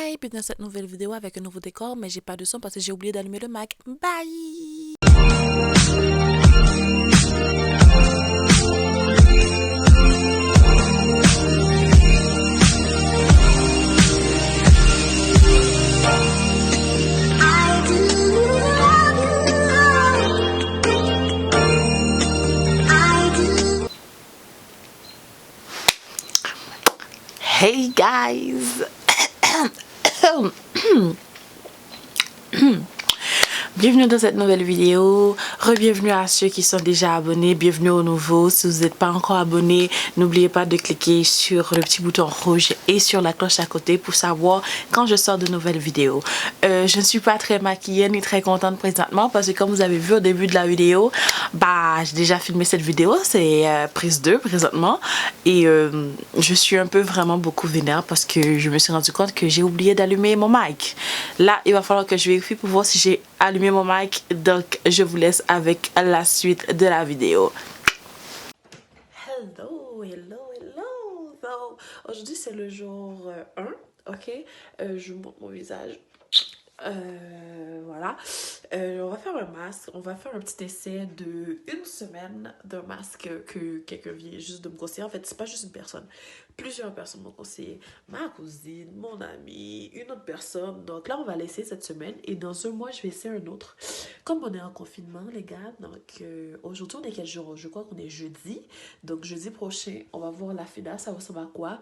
Hey, bienvenue dans cette nouvelle vidéo avec un nouveau décor, mais j'ai pas de son parce que j'ai oublié d'allumer le Mac. Bye! Hey guys! Bienvenue dans cette nouvelle vidéo, re-bienvenue à ceux qui sont déjà abonnés, bienvenue aux nouveaux. Si vous n'êtes pas encore abonné, n'oubliez pas de cliquer sur le petit bouton rouge et sur la cloche à côté pour savoir quand je sors de nouvelles vidéos. Je ne suis pas très maquillée ni très contente présentement parce que comme vous avez vu au début de la vidéo, j'ai déjà filmé cette vidéo, c'est prise 2 présentement et je suis un peu vraiment beaucoup vénère parce que je me suis rendu compte que j'ai oublié d'allumer mon mic. Là, il va falloir que je vérifie pour voir si j'ai allumé mon mic, donc je vous laisse avec la suite de la vidéo. Hello. So, aujourd'hui c'est le jour 1, ok? Je vous montre mon visage. Voilà. On va faire un masque. On va faire un petit essai de une semaine d'un masque que quelqu'un vient juste de me conseiller. En fait, c'est pas juste une personne. Plusieurs personnes m'ont conseillé. Ma cousine, mon ami, une autre personne. Donc là, on va l'essayer cette semaine. Et dans un mois, je vais essayer un autre. Comme on est en confinement, les gars, donc aujourd'hui, on est quel jour? Je crois qu'on est jeudi. Donc jeudi prochain, on va voir la finale. Ça ressemble à quoi?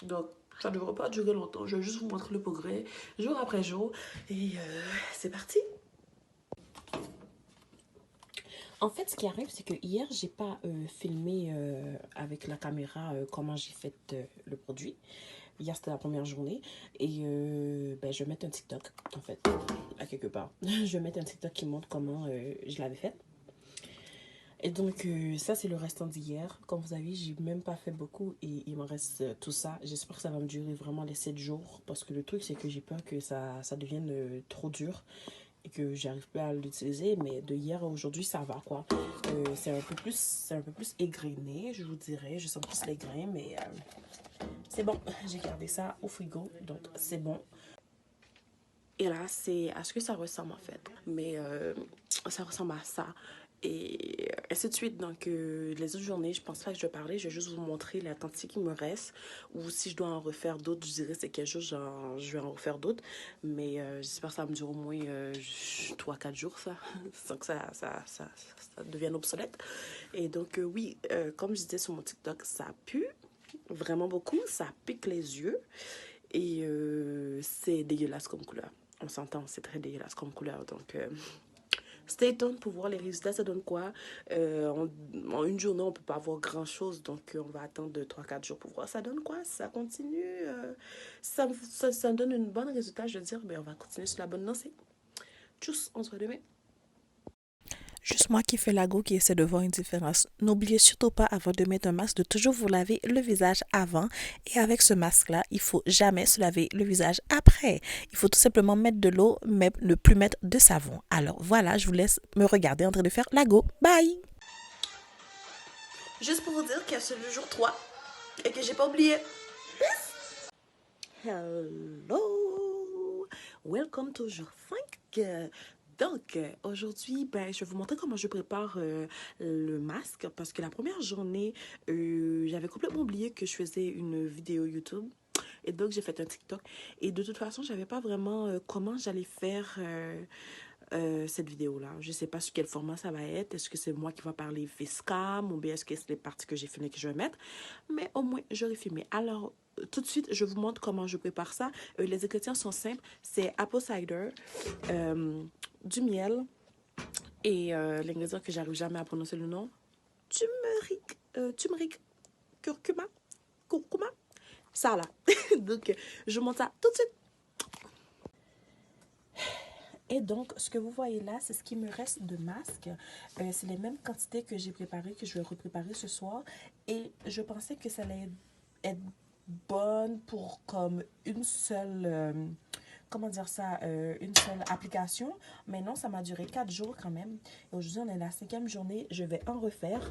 Donc, ça ne devrait pas durer longtemps. Je vais juste vous montrer le progrès jour après jour. Et c'est parti. En fait, ce qui arrive, c'est que hier, j'ai pas filmé avec la caméra comment j'ai fait le produit. Hier, c'était la première journée. Et je vais mettre un TikTok, en fait, à quelque part. Je vais mettre un TikTok qui montre comment je l'avais fait. Et donc, ça, c'est le restant d'hier. Comme vous avez vu, j'ai même pas fait beaucoup et il me reste tout ça. J'espère que ça va me durer vraiment les 7 jours. Parce que le truc, c'est que j'ai peur que ça devienne trop dur et que j'arrive plus à l'utiliser. Mais de hier à aujourd'hui, ça va, quoi. C'est un peu plus égrené, je vous dirais. Je sens plus les grains, mais c'est bon. J'ai gardé ça au frigo, donc c'est bon. Et là, c'est à ce que ça ressemble, en fait. Mais ça ressemble à ça. Et ainsi de suite. Donc, les autres journées, je pense pas que je vais parler. Je vais juste vous montrer la quantité qui me reste. Ou si je dois en refaire d'autres, je dirais c'est quel jour je vais en refaire d'autres. Mais j'espère que ça va me dure au moins 3-4 jours, ça. Sans que ça devienne obsolète. Et donc, oui, comme je disais sur mon TikTok, ça pue vraiment beaucoup. Ça pique les yeux. Et c'est dégueulasse comme couleur. On s'entend, c'est très dégueulasse comme couleur. Donc, stay tuned pour voir les résultats, ça donne quoi. En une journée, on peut pas avoir grand-chose. Donc, on va attendre 3-4 jours pour voir ça donne quoi. Si ça continue, ça donne une bonne résultat, je veux dire, on va continuer sur la bonne lancée. Tchuss, on se voit demain. Juste moi qui fais la go qui essaie de voir une différence. N'oubliez surtout pas avant de mettre un masque de toujours vous laver le visage avant. Et avec ce masque-là, il faut jamais se laver le visage après. Il faut tout simplement mettre de l'eau, mais ne plus mettre de savon. Alors voilà, je vous laisse me regarder en train de faire la go. Bye! Juste pour vous dire que c'est le jour 3 et que j'ai pas oublié. Hello! Welcome to jour 5. Donc, aujourd'hui, je vais vous montrer comment je prépare le masque parce que la première journée, j'avais complètement oublié que je faisais une vidéo YouTube. Et donc, j'ai fait un TikTok. Et de toute façon, je savais pas vraiment comment j'allais faire cette vidéo-là. Je sais pas sur quel format ça va être. Est-ce que c'est moi qui va parler facecam ou bien est-ce que c'est les parties que j'ai filmées que je vais mettre. Mais au moins, j'aurai filmé. Alors, tout de suite, je vous montre comment je prépare ça. Les ingrédients sont simples. C'est apple cider, du miel et l'ingrédient que j'arrive jamais à prononcer le nom, turmeric, curcuma, ça là. Donc, je monte ça tout de suite. Et donc, ce que vous voyez là, c'est ce qui me reste de masque. C'est les mêmes quantités que j'ai préparées, que je vais repréparer ce soir. Et je pensais que ça allait être bonne pour comme une seule... comment dire ça, une seule application. Mais non, ça m'a duré 4 jours quand même. Et aujourd'hui, on est la 5e journée. Je vais en refaire.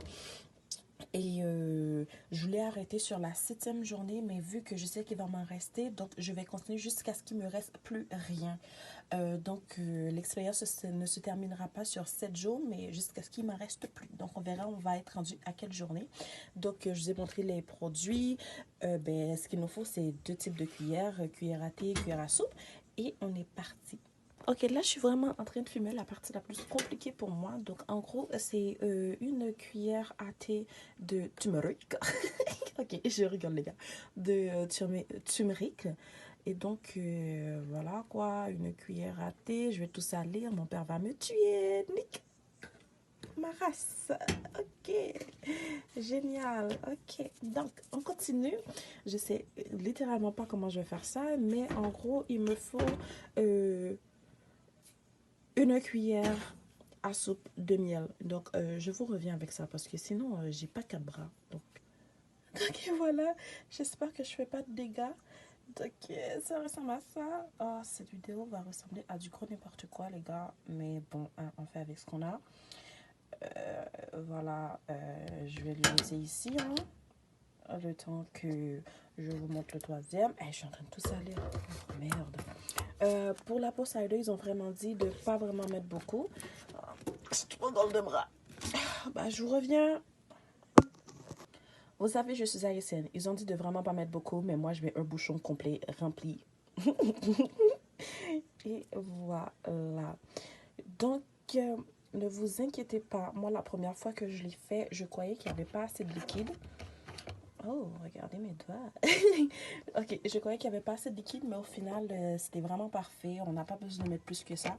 Et je voulais arrêter sur la 7e journée, mais vu que je sais qu'il va m'en rester, donc je vais continuer jusqu'à ce qu'il me reste plus rien. L'expérience ne se terminera pas sur 7 jours, mais jusqu'à ce qu'il m'en reste plus. Donc on verra, on va être rendu à quelle journée. Donc je vous ai montré les produits. Ce qu'il nous faut, c'est 2 types de cuillères, cuillère à thé, cuillère à soupe. Et on est parti. Ok, là, je suis vraiment en train de filmer la partie la plus compliquée pour moi. Donc, en gros, c'est une cuillère à thé de turmeric. Ok, je rigole, les gars. De turmeric. Et donc, voilà, quoi. Une cuillère à thé. Je vais tout salir. Mon père va me tuer. Nick. Ma race. Ok. Génial. Ok. Donc, on continue. Je sais littéralement pas comment je vais faire ça. Mais en gros, il me faut... une cuillère à soupe de miel. Donc, je vous reviens avec ça parce que sinon, j'ai pas 4 bras. Donc voilà. J'espère que je fais pas de dégâts. Donc, ça ressemble à ça. Oh, cette vidéo va ressembler à du gros n'importe quoi, les gars. Mais bon, hein, on fait avec ce qu'on a. Voilà. Je vais le laisser ici, hein, le temps que je vous montre le troisième. Je suis en train de tout salir. Oh, merde. Pour la peau cider, ils ont vraiment dit de pas vraiment mettre beaucoup. C'est trop drôle de bras. Je vous reviens. Vous savez, je suis haïtienne. Ils ont dit de vraiment pas mettre beaucoup, mais moi, je mets un bouchon complet rempli. Et voilà. Donc, ne vous inquiétez pas. Moi, la première fois que je l'ai fait, je croyais qu'il n'y avait pas assez de liquide. Oh, regardez mes doigts. Ok, je croyais qu'il n'y avait pas assez de liquide, mais au final, c'était vraiment parfait. On n'a pas besoin de mettre plus que ça.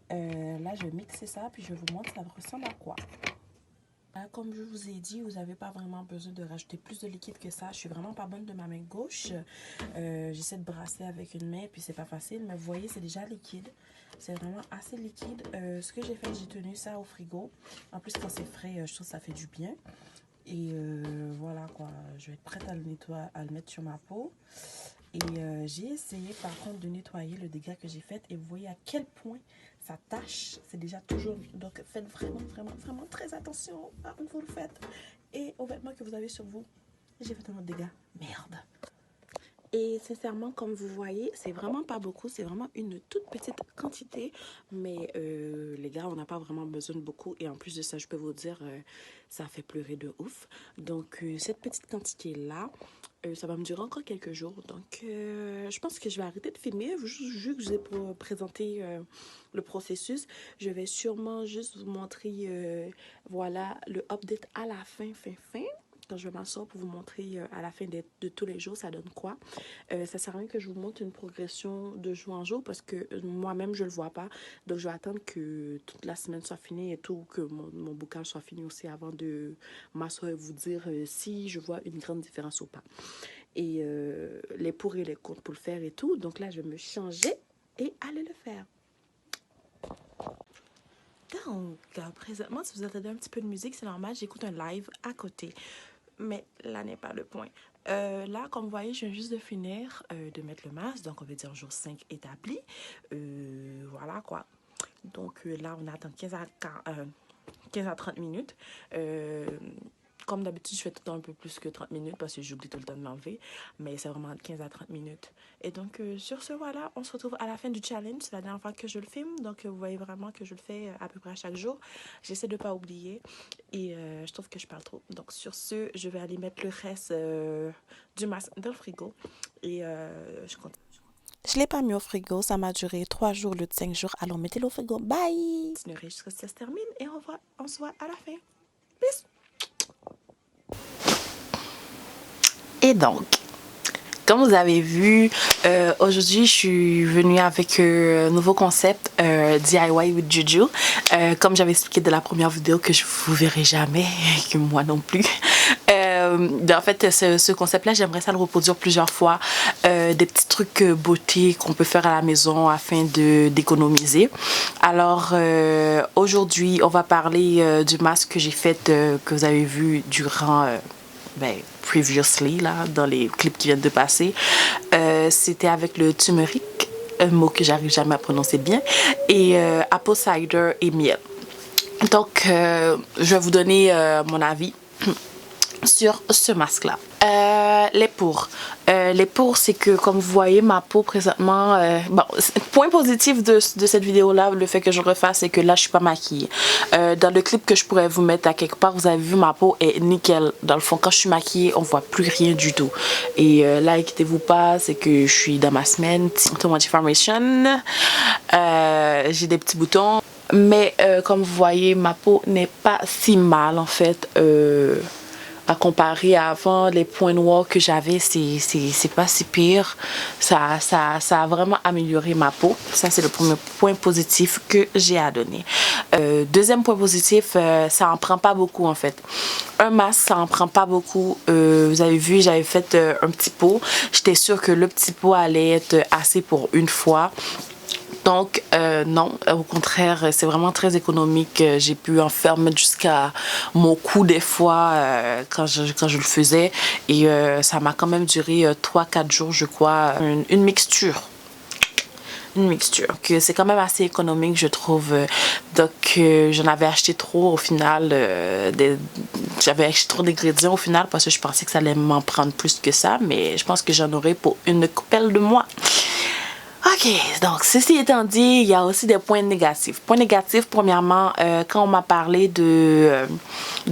Là, je vais mixer ça, puis je vous montre ça ressemble à quoi. Comme je vous ai dit, vous n'avez pas vraiment besoin de rajouter plus de liquide que ça. Je suis vraiment pas bonne de ma main gauche. J'essaie de brasser avec une main, puis c'est pas facile. Mais vous voyez, c'est déjà liquide. C'est vraiment assez liquide. Ce que j'ai fait, j'ai tenu ça au frigo. En plus, quand c'est frais, je trouve que ça fait du bien. Et voilà quoi, je vais être prête à le nettoyer, à le mettre sur ma peau. Et j'ai essayé par contre de nettoyer le dégât que j'ai fait. Et vous voyez à quel point ça tâche. C'est déjà toujours... Donc faites vraiment très attention à où vous le faites. Et aux vêtements que vous avez sur vous. J'ai fait tellement de dégâts. Merde. Et sincèrement, comme vous voyez, c'est vraiment pas beaucoup. C'est vraiment une toute petite quantité. Mais les gars, on n'a pas vraiment besoin de beaucoup. Et en plus de ça, je peux vous dire, ça fait pleurer de ouf. Donc, cette petite quantité-là, ça va me durer encore quelques jours. Donc, je pense que je vais arrêter de filmer. Vu que je vous ai présenté le processus, je vais sûrement juste vous montrer, voilà, le update à la fin. Quand je vais m'asseoir pour vous montrer à la fin de tous les jours, ça donne quoi. Ça sert à rien que je vous montre une progression de jour en jour parce que moi-même, je le vois pas. Donc, je vais attendre que toute la semaine soit finie et tout, que mon boucage soit fini aussi avant de m'asseoir et vous dire si je vois une grande différence ou pas. Et les pour et les contre pour le faire et tout. Donc là, je vais me changer et aller le faire. Donc, présentement, si vous entendez un petit peu de musique, c'est normal, j'écoute un live à côté. Mais là n'est pas le point. Là, comme vous voyez, je viens juste de finir de mettre le masque. Donc, on va dire jour 5 établi. Voilà quoi. Donc, là, on attend 15 à 30 minutes. Comme d'habitude, je fais tout le temps un peu plus que 30 minutes parce que j'oublie tout le temps de l'enlever. Mais c'est vraiment 15 à 30 minutes. Et donc, sur ce, voilà, on se retrouve à la fin du challenge. C'est la dernière fois que je le filme. Donc, vous voyez vraiment que je le fais à peu près à chaque jour. J'essaie de ne pas oublier. Et je trouve que je parle trop. Donc, sur ce, je vais aller mettre le reste du masque dans le frigo. Et je continue. Je ne l'ai pas mis au frigo. Ça m'a duré 3 jours, le 5 jours. Alors, mettez-le au frigo. Bye! Je continuerai jusqu'à ce que ça se termine. Et on se voit à la fin. Peace! Et donc, comme vous avez vu, aujourd'hui je suis venue avec un nouveau concept DIY with Juju. Comme j'avais expliqué de la première vidéo que je vous verrai jamais, que moi non plus. En fait, ce concept-là, j'aimerais ça le reproduire plusieurs fois. Des petits trucs beauté qu'on peut faire à la maison afin d'économiser. Alors, aujourd'hui, on va parler du masque que j'ai fait, que vous avez vu durant... previously, là, dans les clips qui viennent de passer. C'était avec le turmeric, un mot que j'arrive jamais à prononcer bien, et apple cider et miel. Donc, je vais vous donner mon avis. sur ce masque là. Les pour. Les pour, c'est que comme vous voyez ma peau présentement, bon, point positif de cette vidéo là, le fait que je refasse, c'est que là je suis pas maquillée. Dans le clip que je pourrais vous mettre à quelque part, vous avez vu ma peau est nickel. Dans le fond, quand je suis maquillée, on voit plus rien du tout. Et là, inquiétez-vous pas, c'est que je suis dans ma semaine Too Much Information. J'ai des petits boutons. Mais comme vous voyez, ma peau n'est pas si mal en fait. À comparer à avant, les points noirs que j'avais, c'est pas si pire. Ça a vraiment amélioré ma peau. Ça, c'est le premier point positif que j'ai à donner. Deuxième point positif, ça en prend pas beaucoup en fait. Un masque, ça en prend pas beaucoup. Vous avez vu, j'avais fait un petit pot. J'étais sûre que le petit pot allait être assez pour une fois. Donc non, au contraire, c'est vraiment très économique. J'ai pu en faire mettre jusqu'à mon cou des fois quand je le faisais. Et ça m'a quand même duré 3-4 jours, je crois. Une mixture. Une mixture. C'est quand même assez économique, je trouve. Donc j'en avais acheté trop au final. J'avais acheté trop d'ingrédients au final parce que je pensais que ça allait m'en prendre plus que ça. Mais je pense que j'en aurais pour une coupelle de mois. Ok, donc ceci étant dit, il y a aussi des points négatifs. Point négatif, premièrement, quand on m'a parlé de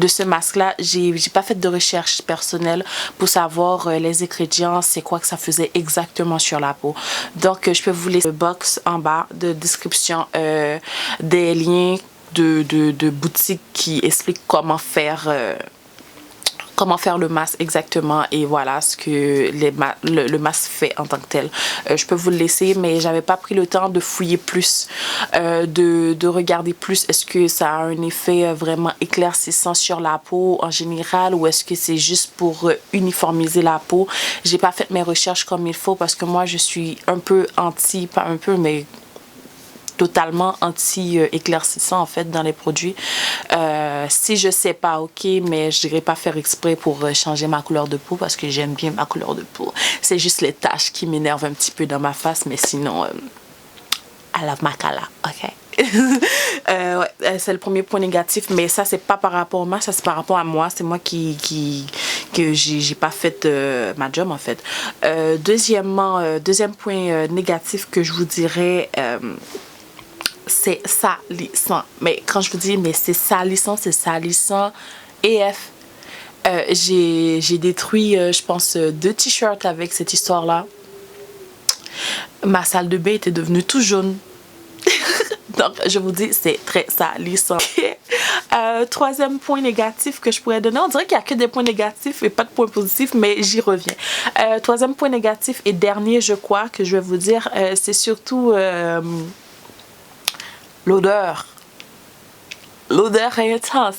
ce masque-là, j'ai pas fait de recherche personnelle pour savoir les ingrédients, c'est quoi que ça faisait exactement sur la peau. Donc, je peux vous laisser le box en bas de description des liens de boutiques qui expliquent comment faire le masque exactement et voilà ce que le masque fait en tant que tel. Je peux vous le laisser, mais j'avais pas pris le temps de fouiller plus, de regarder plus. Est-ce que ça a un effet vraiment éclaircissant sur la peau en général ou est-ce que c'est juste pour uniformiser la peau? J'ai pas fait mes recherches comme il faut parce que moi je suis un peu anti, pas un peu mais totalement anti-éclaircissant en fait dans les produits. Si je sais pas, ok, mais je dirais pas faire exprès pour changer ma couleur de peau parce que j'aime bien ma couleur de peau. C'est juste les taches qui m'énervent un petit peu dans ma face, mais sinon, I love my color, ok? Ouais, c'est le premier point négatif, mais ça c'est pas par rapport à moi, ça c'est par rapport à moi, c'est moi que j'ai pas fait ma job en fait. Deuxièmement, deuxième point négatif que je vous dirais, c'est salissant. Mais quand je vous dis mais c'est salissant EF. J'ai détruit je pense 2 t-shirts avec cette histoire là. Ma salle de bain était devenue tout jaune. Donc je vous dis c'est très salissant. Troisième point négatif que je pourrais donner, on dirait qu'il n'y a que des points négatifs et pas de points positifs, mais j'y reviens. Troisième point négatif et dernier je crois que je vais vous dire, c'est surtout l'odeur. L'odeur est intense.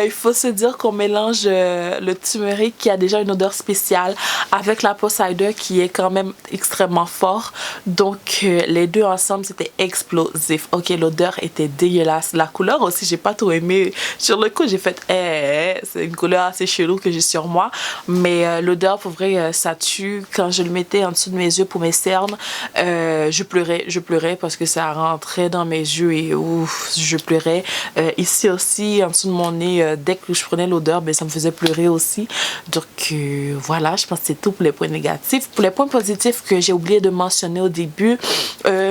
Il faut se dire qu'on mélange le turmeric qui a déjà une odeur spéciale avec l'apple cider qui est quand même extrêmement fort. Donc les deux ensemble c'était explosif. Ok, l'odeur était dégueulasse. La couleur aussi j'ai pas trop aimé. Sur le coup j'ai fait c'est une couleur assez chelou que j'ai sur moi. Mais l'odeur pour vrai ça tue. Quand je le mettais en dessous de mes yeux pour mes cernes, je pleurais parce que ça rentrait dans mes yeux et ouf, je pleurais. Ici aussi en dessous de mon nez, dès que je prenais l'odeur, ben, ça me faisait pleurer aussi. Donc voilà, je pense que c'est tout pour les points négatifs. Pour les points positifs que j'ai oublié de mentionner au début,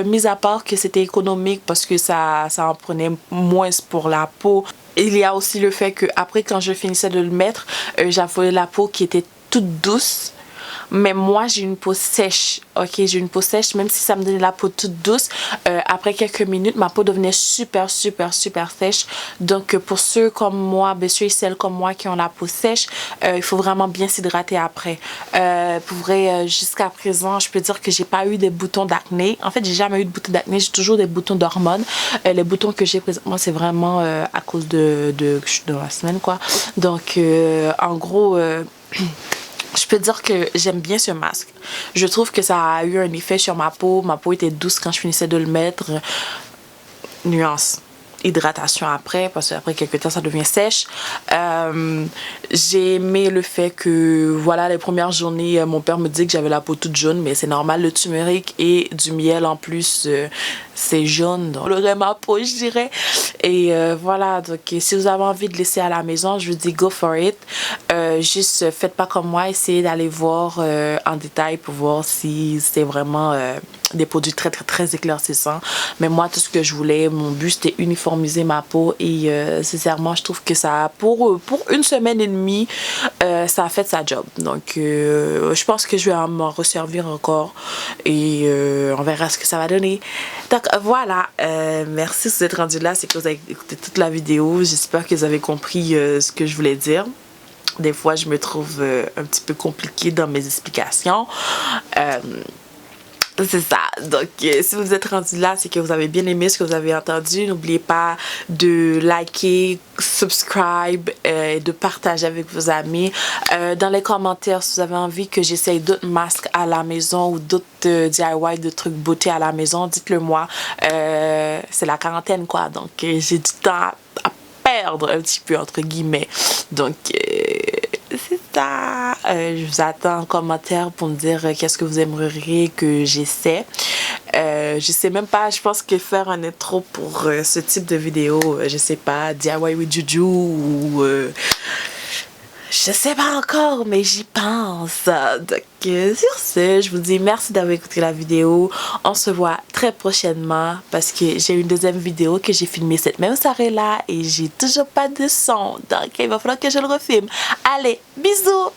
mis à part que c'était économique parce que ça en prenait moins pour la peau. Il y a aussi le fait que après quand je finissais de le mettre, j'avais la peau qui était toute douce. Mais moi j'ai une peau sèche, ok, j'ai une peau sèche, même si ça me donnait la peau toute douce, après quelques minutes ma peau devenait super sèche. Donc pour ceux comme moi, ceux et celles comme moi qui ont la peau sèche, il faut vraiment bien s'hydrater après. Pour vrai, jusqu'à présent je peux dire que j'ai pas eu des boutons d'acné. En fait j'ai jamais eu de boutons d'acné, j'ai toujours des boutons d'hormones. Les boutons que j'ai présentement c'est vraiment à cause de la semaine quoi. Donc en gros je peux dire que j'aime bien ce masque. Je trouve que ça a eu un effet sur ma peau. Ma peau était douce quand je finissais de le mettre. Nuance. hydratation après, parce qu'après quelques temps ça devient sèche. J'ai aimé le fait que voilà, les premières journées mon père me dit que j'avais la peau toute jaune, mais c'est normal, le turmeric et du miel en plus, c'est jaune, donc colorer ma peau je dirais. Et voilà, donc si vous avez envie de laisser à la maison, je vous dis go for it. Juste faites pas comme moi, essayez d'aller voir en détail pour voir si c'est vraiment des produits très éclaircissants. Mais moi, tout ce que je voulais, mon but c'était uniformiser ma peau, et sincèrement je trouve que ça, pour une semaine et demie, ça a fait sa job. Donc je pense que je vais m'en resservir encore, et on verra ce que ça va donner. Donc voilà, merci si vous êtes rendu là, c'est que vous avez écouté toute la vidéo. J'espère que vous avez compris ce que je voulais dire. Des fois je me trouve un petit peu compliquée dans mes explications. C'est ça. Donc si vous êtes rendu là, c'est que vous avez bien aimé ce que vous avez entendu. N'oubliez pas de liker, subscribe, de partager avec vos amis. Dans les commentaires, si vous avez envie que j'essaye d'autres masques à la maison ou d'autres DIY, de trucs beauté à la maison, dites-le moi. C'est la quarantaine quoi, donc j'ai du temps à perdre un petit peu entre guillemets. Donc c'est ça. Je vous attends en commentaire pour me dire qu'est-ce que vous aimeriez que j'essaie. Je sais même pas, je pense que faire un intro pour ce type de vidéo, je sais pas, DIY with Juju ou je sais pas encore, mais j'y pense. Donc sur ce, je vous dis merci d'avoir écouté la vidéo. On se voit très prochainement parce que j'ai une deuxième vidéo que j'ai filmée cette même soirée là et j'ai toujours pas de son. Donc il va falloir que je le refilme. Allez, bisous.